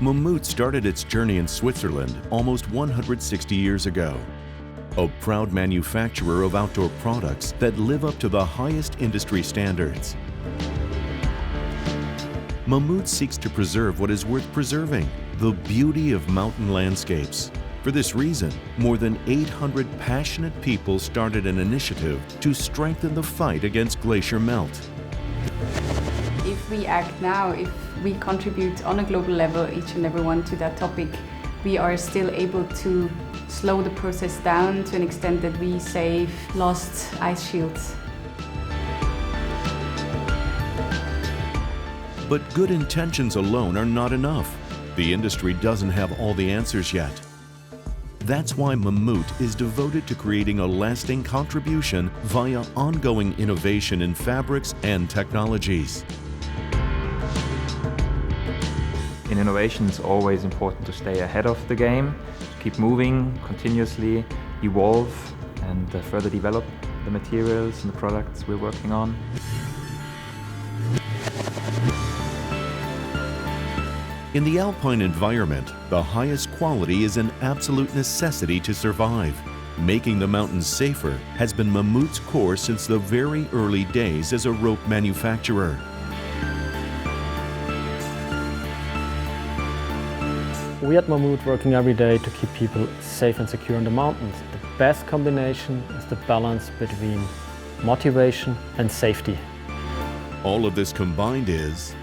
Mammut started its journey in Switzerland almost 160 years ago. A proud manufacturer of outdoor products that live up to the highest industry standards. Mammut seeks to preserve what is worth preserving, the beauty of mountain landscapes. For this reason, more than 800 passionate people started an initiative to strengthen the fight against glacier melt. If we act now, if we contribute on a global level, each and every one, to that topic, we are still able to slow the process down to an extent that we save lost ice shields. But good intentions alone are not enough. The industry doesn't have all the answers yet. That's why Mammut is devoted to creating a lasting contribution via ongoing innovation in fabrics and technologies. In innovation, it's always important to stay ahead of the game, to keep moving, continuously evolve and further develop the materials and the products we're working on. In the alpine environment, the highest quality is an absolute necessity to survive. Making the mountains safer has been Mammut's core since the very early days as a rope manufacturer. We at Mammut working every day to keep people safe and secure on the mountains. The best combination is the balance between motivation and safety. All of this combined is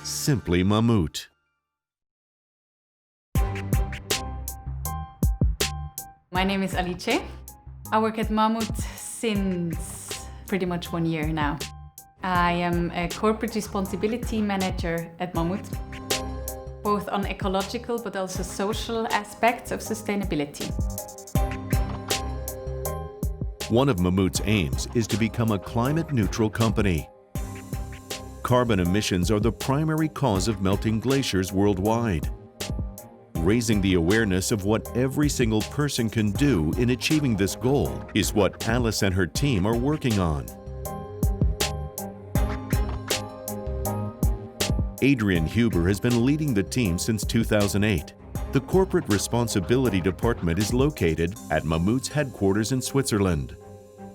simply Mammut. My name is Alice. I work at Mammut since pretty much 1 year now. I am a corporate responsibility manager at Mammut, both on ecological but also social aspects of sustainability. One of Mammut's aims is to become a climate-neutral company. Carbon emissions are the primary cause of melting glaciers worldwide. Raising the awareness of what every single person can do in achieving this goal is what Alice and her team are working on. Adrian Huber has been leading the team since 2008. The Corporate Responsibility Department is located at Mammut's headquarters in Switzerland.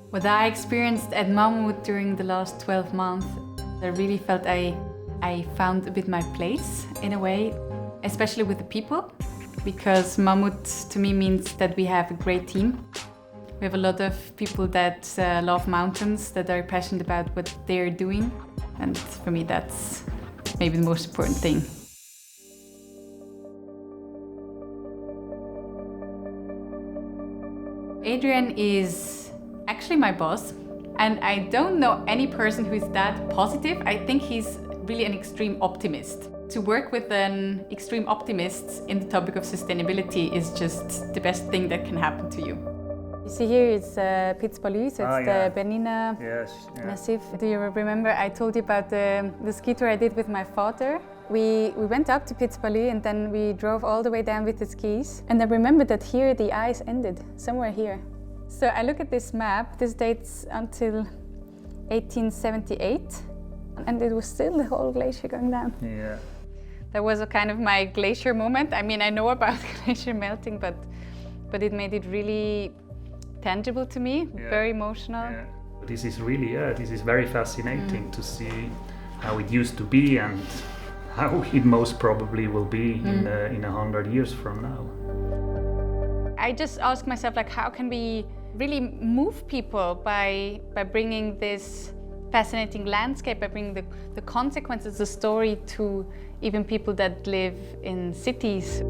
What I experienced at Mammut during the last 12 months, I really felt I found a bit my place in a way, especially with the people, because Mammut to me means that we have a great team. We have a lot of people that love mountains, that are passionate about what they're doing, and for me that's maybe the most important thing. Adrian is actually my boss, and I don't know any person who is that positive. I think he's really an extreme optimist. To work with an extreme optimist in the topic of sustainability is just the best thing that can happen to you. You see here it's Piz-Palu, so it's the Bernina Massif. Do you remember I told you about the ski tour I did with my father? We went up to Piz-Palu and then we drove all the way down with the skis. And I remember that here the ice ended, somewhere here. So I look at this map, this dates until 1878, and it was still the whole glacier going down. Yeah. That was a kind of my glacier moment. I mean, I know about glacier melting, but it made it really tangible to me, very emotional. Yeah. This is really, this is very fascinating to see how it used to be and how it most probably will be in 100 years from now. I just ask myself, like, how can we really move people by bringing this fascinating landscape, by bringing the consequences, the story to even people that live in cities.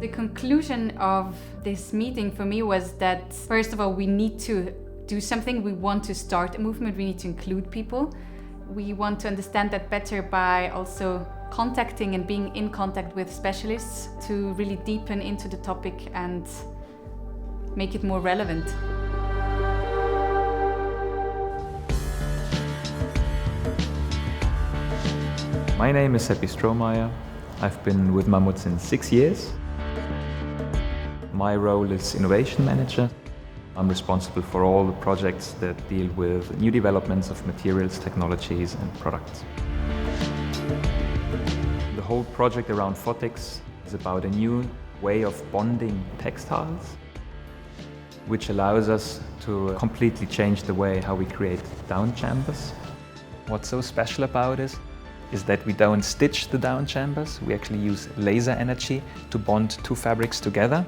The conclusion of this meeting for me was that, first of all, we need to do something. We want to start a movement. We need to include people. We want to understand that better by also contacting and being in contact with specialists to really deepen into the topic and make it more relevant. My name is Seppi Strohmeyer. I've been with Mammut since 6 years. My role is innovation manager. I'm responsible for all the projects that deal with new developments of materials, technologies and products. The whole project around Photics is about a new way of bonding textiles, which allows us to completely change the way how we create down chambers. What's so special about it is that we don't stitch the down chambers, we actually use laser energy to bond two fabrics together.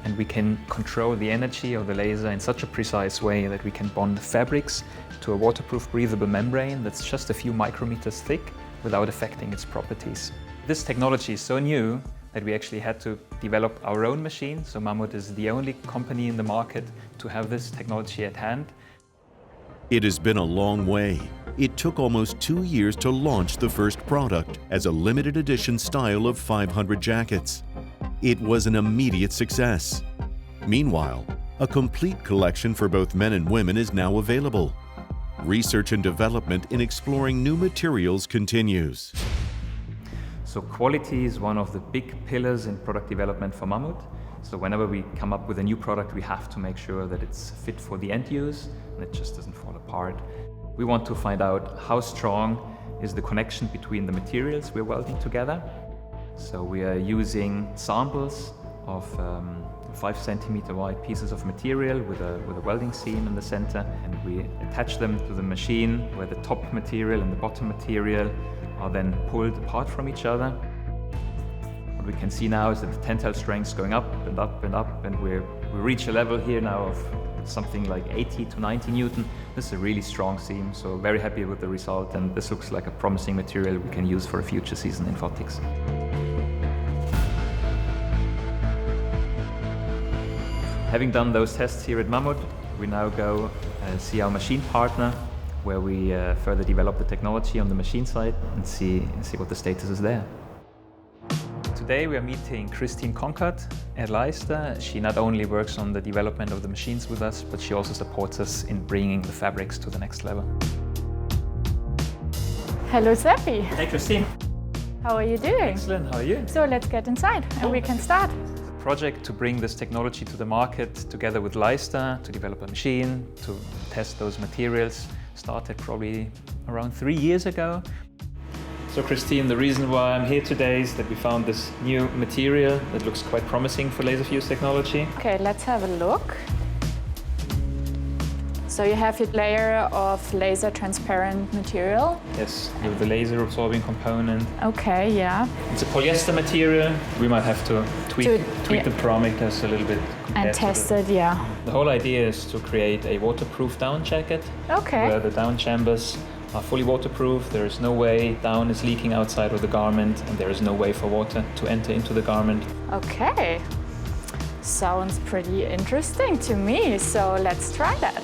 And we can control the energy of the laser in such a precise way that we can bond fabrics to a waterproof breathable membrane that's just a few micrometers thick without affecting its properties. This technology is so new that we actually had to develop our own machine. So Mammut is the only company in the market to have this technology at hand. It has been a long way. It took almost 2 years to launch the first product as a limited edition style of 500 jackets. It was an immediate success. Meanwhile, a complete collection for both men and women is now available. Research and development in exploring new materials continues. So quality is one of the big pillars in product development for Mammut. So whenever we come up with a new product, we have to make sure that it's fit for the end use and it just doesn't fall apart. We want to find out how strong is the connection between the materials we're welding together. So we are using samples of 5 centimeter wide pieces of material with a welding seam in the center, and we attach them to the machine where the top material and the bottom material are then pulled apart from each other. What we can see now is that the tensile strength is going up and up and up, and we reach a level here now of something like 80 to 90 Newton. This is a really strong seam, so very happy with the result, and this looks like a promising material we can use for a future season in Photics. Having done those tests here at Mammut, we now go see our machine partner, where we further develop the technology on the machine side and see what the status is there. Today we are meeting Christine Conkert at Leicester. She not only works on the development of the machines with us, but she also supports us in bringing the fabrics to the next level. Hello, Seppi. Hey Christine. How are you doing? Excellent, how are you? So let's get inside and we can start. The project to bring this technology to the market together with Leicester to develop a machine, to test those materials, started probably around 3 years ago. So Christine, the reason why I'm here today is that we found this new material that looks quite promising for Laserfused technology. Okay, let's have a look. So you have your layer of laser transparent material. Yes, with the laser absorbing component. Okay, yeah. It's a polyester material. We might have to tweak the parameters a little bit. And test it, yeah. The whole idea is to create a waterproof down jacket. Okay. Where the down chambers are fully waterproof. There is no way down is leaking outside of the garment, and there is no way for water to enter into the garment. Okay. Sounds pretty interesting to me, so let's try that.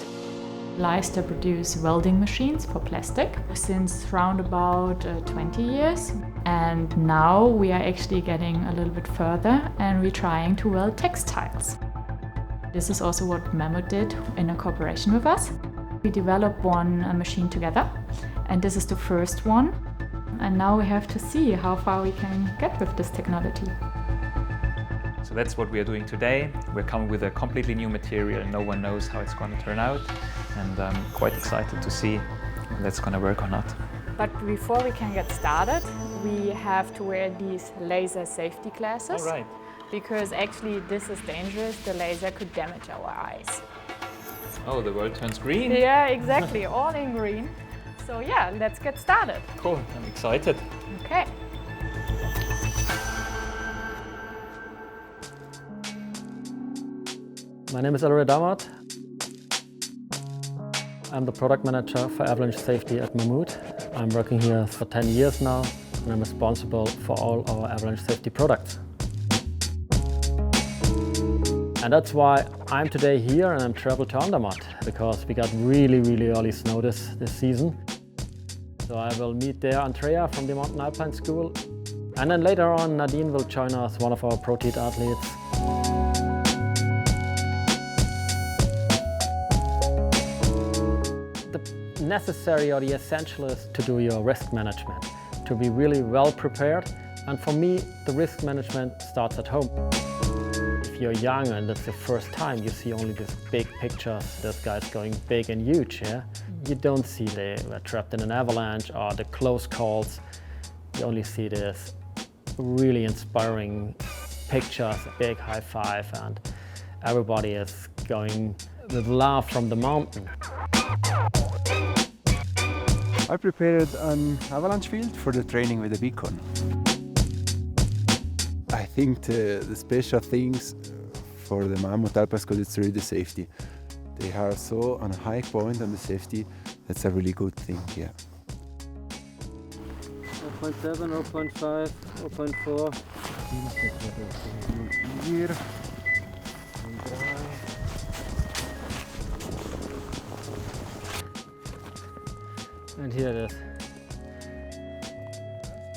Leicester produce welding machines for plastic since around about 20 years. And now we are actually getting a little bit further and we're trying to weld textiles. This is also what Mammut did in a cooperation with us. We developed one machine together, and this is the first one. And now we have to see how far we can get with this technology. So that's what we are doing today. We're coming with a completely new material. No one knows how it's going to turn out, and I'm quite excited to see if that's going to work or not. But before we can get started, we have to wear these laser safety glasses. All right. Because actually this is dangerous. The laser could damage our eyes. Oh, the world turns green? Yeah, exactly. All in green. So yeah, let's get started. Cool, I'm excited. Okay. My name is Mammut. I'm the product manager for Avalanche safety at Mammut. I'm working here for 10 years now, and I'm responsible for all our Avalanche safety products. And that's why I'm today here and I'm traveled to Andermatt, because we got really early snow this season. So I will meet there Andrea from the Mountain Alpine School. And then later on, Nadine will join us, one of our pro-teed athletes. The necessary or the essential is to do your risk management, to be really well prepared. And for me, the risk management starts at home. If you're young and it's the first time, you see only these big pictures, those guys going big and huge, yeah? You don't see they were trapped in an avalanche or the close calls. You only see this really inspiring pictures, a big high five, and everybody is going with love from the mountain. I prepared an Avalanche field for the training with the beacon. I think the special things for the Mammut Alpine it's really the safety. They are so on a high point on the safety, that's a really good thing, yeah. 0.7, 0.5, 0.4. Here. And here it is.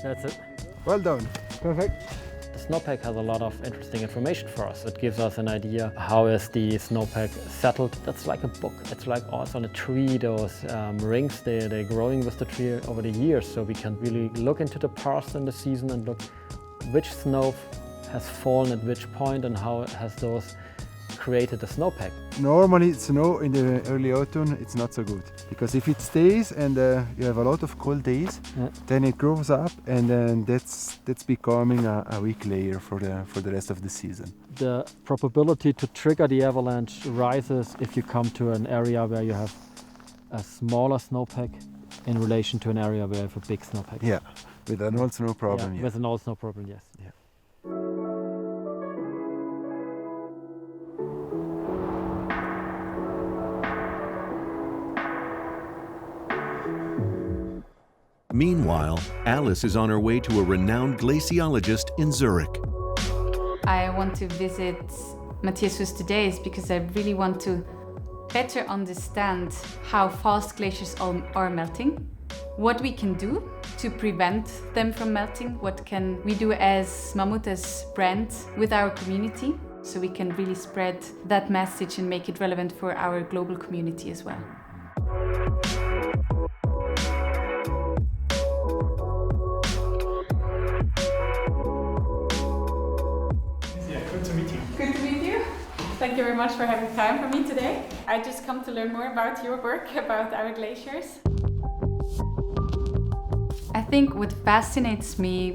That's it. Well done. Perfect. The snowpack has a lot of interesting information for us. It gives us an idea how is the snowpack settled. That's like a book. It's like also on a tree, those rings, they're growing with the tree over the years. So we can really look into the past in the season and look which snow has fallen at which point and how has those created a snowpack. Normally snow in the early autumn it's not so good because if it stays and you have a lot of cold days, then it grows up and then that's becoming a weak layer for the rest of the season. The probability to trigger the avalanche rises if you come to an area where you have a smaller snowpack in relation to an area where you have a big snowpack. Yeah, with an old snow problem. Yeah, with an old snow problem, yes. Yeah. Meanwhile, Alice is on her way to a renowned glaciologist in Zurich. I want to visit Laserfused today because I really want to better understand how fast glaciers are melting, what we can do to prevent them from melting, what can we do as Mammut, as brand, with our community, so we can really spread that message and make it relevant for our global community as well. Thank you very much for having time for me today. I just come to learn more about your work, about our glaciers. I think what fascinates me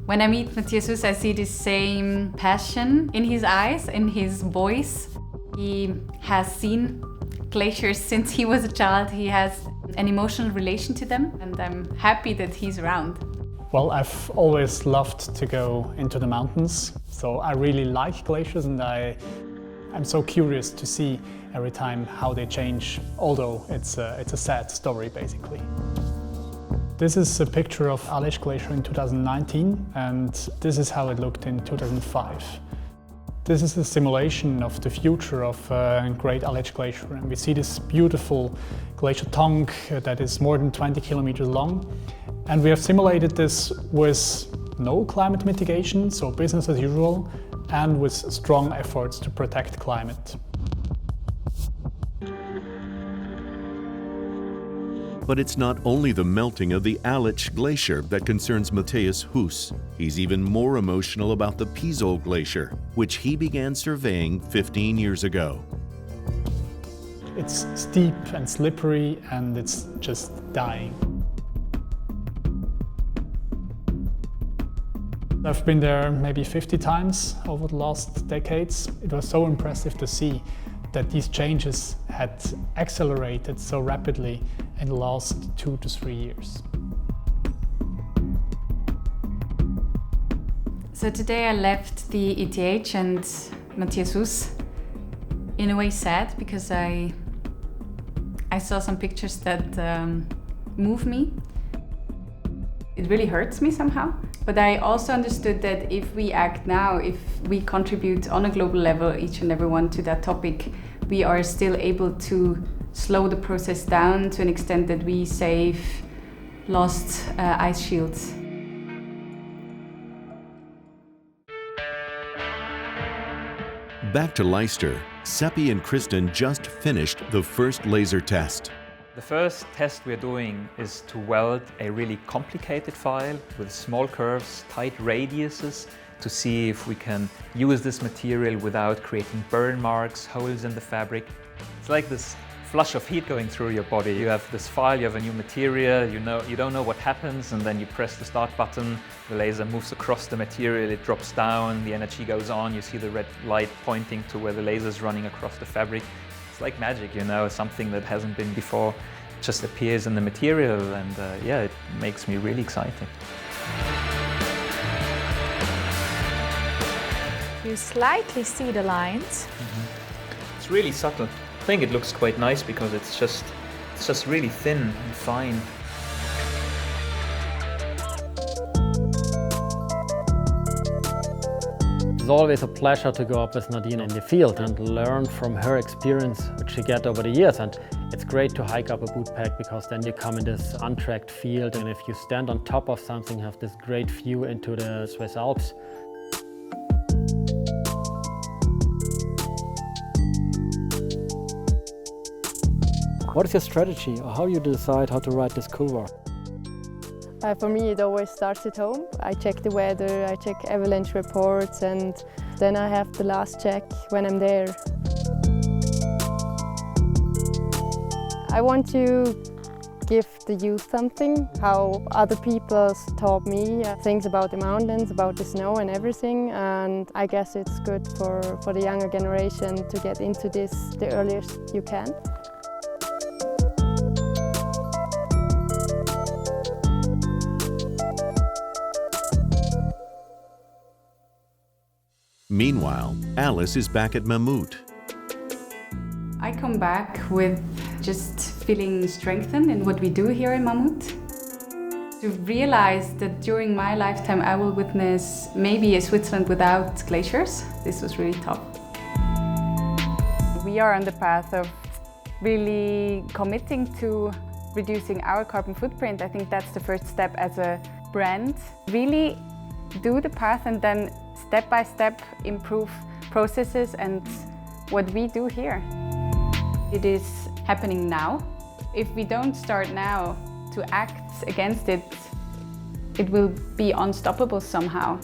when I meet Laserfused, I see the same passion in his eyes, in his voice. He has seen glaciers since he was a child. He has an emotional relation to them, and I'm happy that he's around. Well, I've always loved to go into the mountains, so I really like glaciers, and I'm so curious to see every time how they change, although it's a sad story basically. This is a picture of Avalanche Glacier in 2019, and this is how it looked in 2005. This is a simulation of the future of Great Avalanche Glacier, and we see this beautiful glacier tongue that is more than 20 kilometers long. And we have simulated this with no climate mitigation, so business as usual, and with strong efforts to protect climate. But it's not only the melting of the Avalanche Glacier that concerns Matthias Huss. He's even more emotional about the Pisol Glacier, which he began surveying 15 years ago. It's steep and slippery, and it's just dying. I've been there maybe 50 times over the last decades. It was so impressive to see that these changes had accelerated so rapidly in the last 2 to 3 years. So today I left the ETH and Laserfused in a way sad because I saw some pictures that move me. It really hurts me somehow. But I also understood that if we act now, if we contribute on a global level, each and every one to that topic, we are still able to slow the process down to an extent that we save lost ice shields. Back to Leicester, Seppi and Kristen just finished the first laser test. The first test we're doing is to weld a really complicated file with small curves, tight radiuses, to see if we can use this material without creating burn marks, holes in the fabric. It's like this flush of heat going through your body. You have this file, you have a new material, you don't know what happens, and then you press the start button, the laser moves across the material, it drops down, the energy goes on, you see the red light pointing to where the laser is running across the fabric. It's like magic, something that hasn't been before just appears in the material, and yeah, it makes me really excited. You slightly see the lines. It's really subtle. I think it looks quite nice because it's just really thin and fine. It's always a pleasure to go up with Nadine in the field and learn from her experience, which she get over the years. And it's great to hike up a boot pack because then you come in this untracked field, and if you stand on top of something, have this great view into the Swiss Alps. What is your strategy, or how you decide how to ride this couloir? For me, it always starts at home. I check the weather, I check avalanche reports, and then I have the last check when I'm there. I want to give the youth something, how other people taught me things about the mountains, about the snow and everything, and I guess it's good for the younger generation to get into this the earliest you can. Meanwhile, Alice is back at Mammut. I come back with just feeling strengthened in what we do here in Mammut. To realize that during my lifetime I will witness maybe a Switzerland without glaciers, this was really tough. We are on the path of really committing to reducing our carbon footprint. I think that's the first step as a brand. Really do the path and then step by step improve processes and what we do here. It is happening now. If we don't start now to act against it, it will be unstoppable somehow.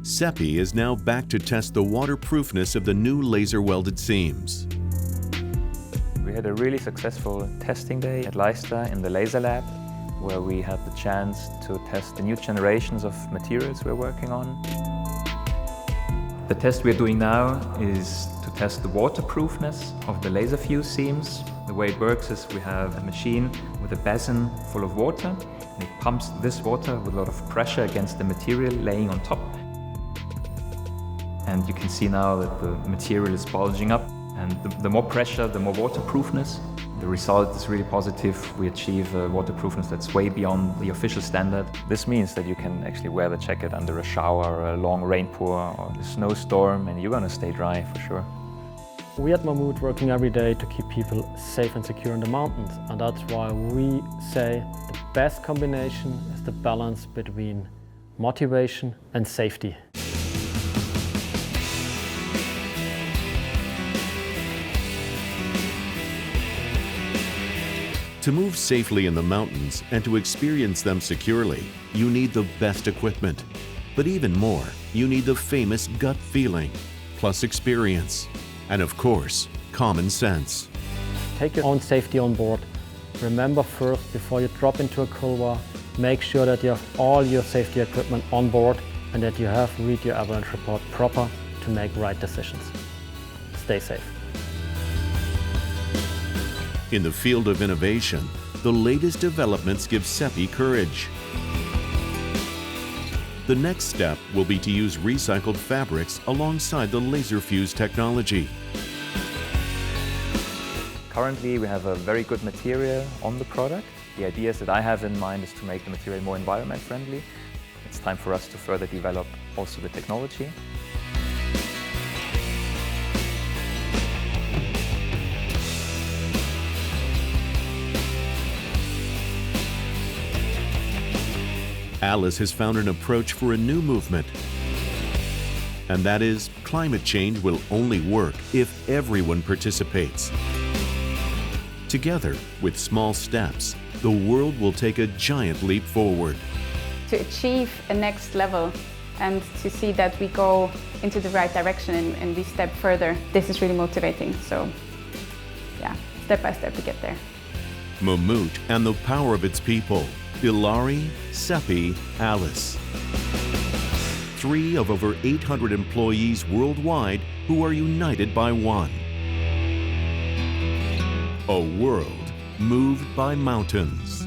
Seppi is now back to test the waterproofness of the new laser welded seams. We had a really successful testing day at Leicester in the laser lab, where we had the chance to test the new generations of materials we're working on. The test we're doing now is to test the waterproofness of the Laserfused seams. The way it works is we have a machine with a basin full of water, and it pumps this water with a lot of pressure against the material laying on top. And you can see now that the material is bulging up, and the more pressure, the more waterproofness. The result is really positive. We achieve a waterproofness that's way beyond the official standard. This means that you can actually wear the jacket under a shower, or a long rain pour, or a snowstorm, and you're gonna stay dry for sure. We at Mammut working every day to keep people safe and secure in the mountains, and that's why we say the best combination is the balance between motivation and safety. To move safely in the mountains and to experience them securely, you need the best equipment. But even more, you need the famous gut feeling, plus experience, and of course, common sense. Take your own safety on board. Remember first, before you drop into a couloir, make sure that you have all your safety equipment on board and that you have read your avalanche report proper to make right decisions. Stay safe. In the field of innovation, the latest developments give Seppi courage. The next step will be to use recycled fabrics alongside the Laserfused technology. Currently, we have a very good material on the product. The ideas that I have in mind is to make the material more environment friendly. It's time for us to further develop also the technology. Alice has found an approach for a new movement. And that is, climate change will only work if everyone participates. Together, with small steps, the world will take a giant leap forward. To achieve a next level and to see that we go into the right direction and we step further, this is really motivating. So, yeah. step by step to get there. Mammut and the power of its people, Ilari, Seppi, Alice. 3 of over 800 employees worldwide who are united by one. A world moved by mountains.